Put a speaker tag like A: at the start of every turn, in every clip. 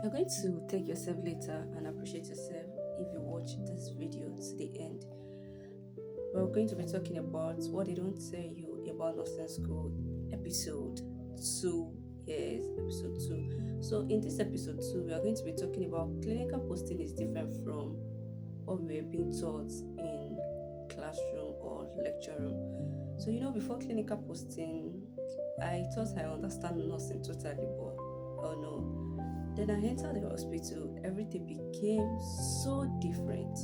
A: You're going to take yourself later and appreciate yourself if you watch this video to the end. We're going to be talking about what they don't tell you about nursing school, episode 2. Yes, episode 2. So, in this episode 2, we are going to be talking about clinical posting is different from what we were being taught in classroom or lecture room. So, before clinical posting, I thought I understand nursing totally, but oh no. Then I entered the hospital, everything became so different.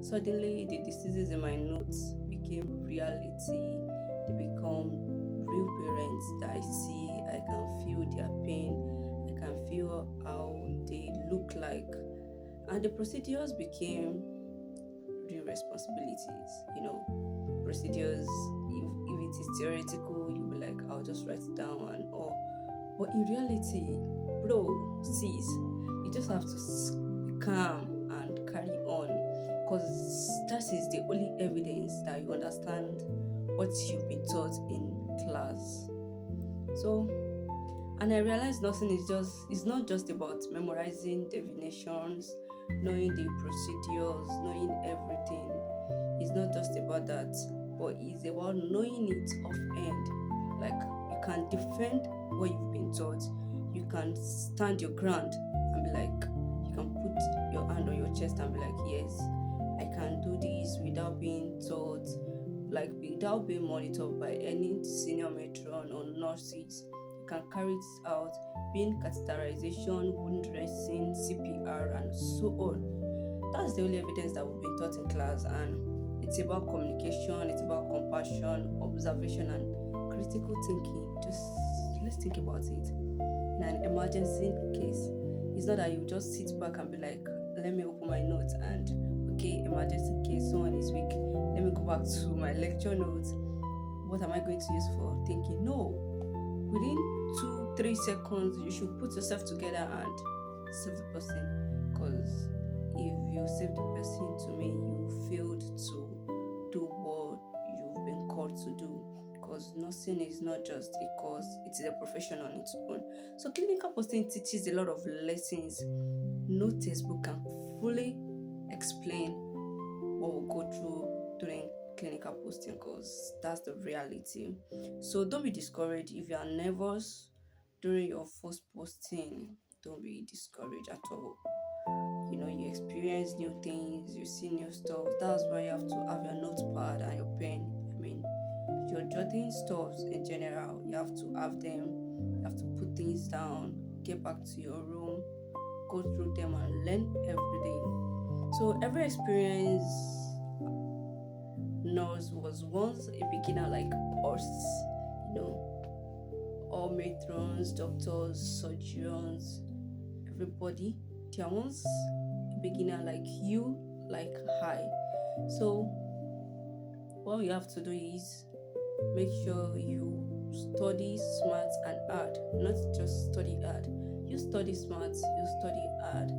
A: Suddenly, the diseases in my notes became reality. They become real parents that I see. I can feel their pain. I can feel how they look like. And the procedures became real responsibilities. Procedures, if it is theoretical, you'll be like, I'll just write it down and all. But in reality, bro, sis, you just have to be calm and carry on, because that is the only evidence that you understand what you've been taught in class. So, and I realized nursing is not just about memorizing definitions, knowing the procedures, knowing everything. It's not just about that, but it's about knowing it off end. Like, you can defend what you've been taught. You can stand your ground and be like, you can put your hand on your chest and be like, yes, I can do this without being taught, like without being monitored by any senior matron or nurses. You can carry it out, being catheterization, wound dressing, CPR, and so on. That's the only evidence that we've been taught in class, and it's about communication, it's about compassion, observation, and critical thinking. Just let's think about it. In an emergency case, it's not that you just sit back and be like, let me open my notes and okay, emergency case, someone is weak, let me go back to my lecture notes. What am I going to use for thinking? No, within 2-3 seconds you should put yourself together and save the person, because if you save the person, to me you failed to do what you've been called to do, because nursing is not just a course, it is a profession on its own. So clinical posting teaches a lot of lessons no textbook can fully explain what we'll go through during clinical posting, because that's the reality. So don't be discouraged if you are nervous during your first posting. Don't be discouraged at all. You experience new things, you see new stuff. That's why you have to have your notepad and your pen. You're jotting stuff in general, you have to have them. You have to put things down, get back to your room, go through them and learn every day. So every experience nurse was once a beginner like us. All matrons, doctors, surgeons, everybody, they are once a beginner like you, like I. So what you have to do is make sure you study smart and hard, not just study hard. You study smart, you study hard.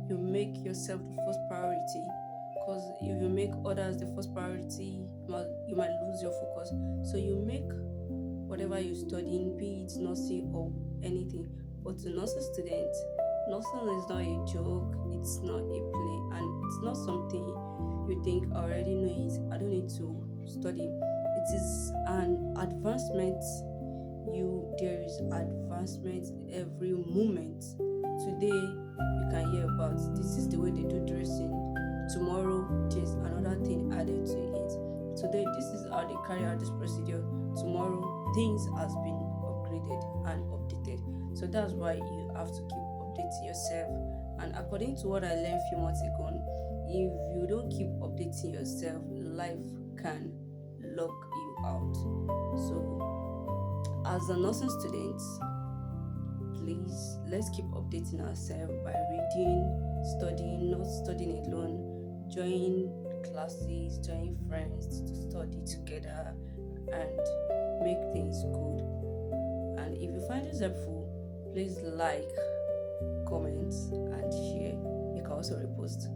A: You make yourself the first priority, because if you make others the first priority, you might lose your focus. So you make whatever you're studying, be it nursing or anything. But to nursing students, nursing is not a joke, it's not a play, and it's not something you think I already know it, I don't need to study. It is an advancement. There is advancement every moment. Today you can hear about this is the way they do dressing. Tomorrow there's another thing added to it. Today this is how they carry out this procedure. Tomorrow things has been upgraded and updated. So that's why you have to keep updating yourself. And according to what I learned a few months ago, if you don't keep updating yourself, life can lock you out. So as a nursing student, please, let's keep updating ourselves by reading, studying, not studying alone, join classes, join friends to study together and make things good. And if you find this helpful, please like, comment and share. You can also repost.